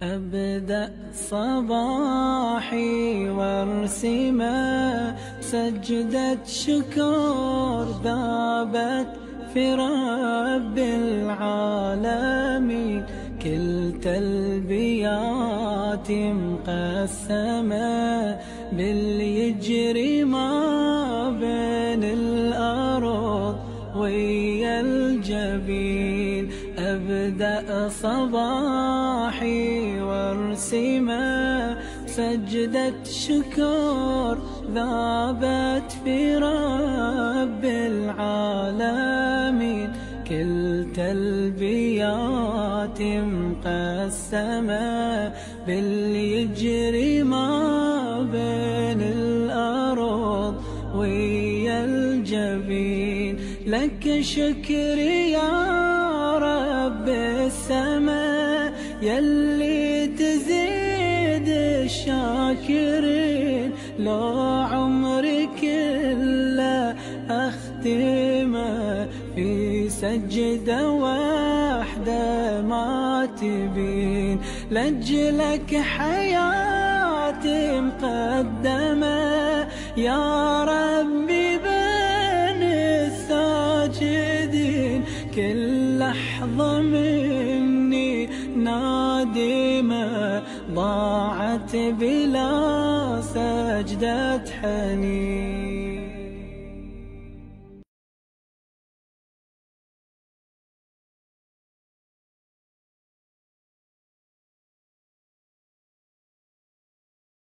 أبدأ صباحي وارسمه سجدة شكر ذابت في رب العالمين. كل تلبيات مقسمة باللي يجري ما بين الأرض ويا الجبين. أبدأ صباحي وارسمه سجدة شكر ذابت في رب العالمين. كل تلبيات مقسمة باللي يجري ما بين الأرض ويا الجبين. لك شكري يا رب السماء يلي تزيد الشاكرين. لو عمري كله أختمه في سجدة واحدة ما تبين. لأجلك حياتي مقدمة يا ربي بين الساجدين. كل لحظة مني نادمة ضاعت بلا سجدة حنين.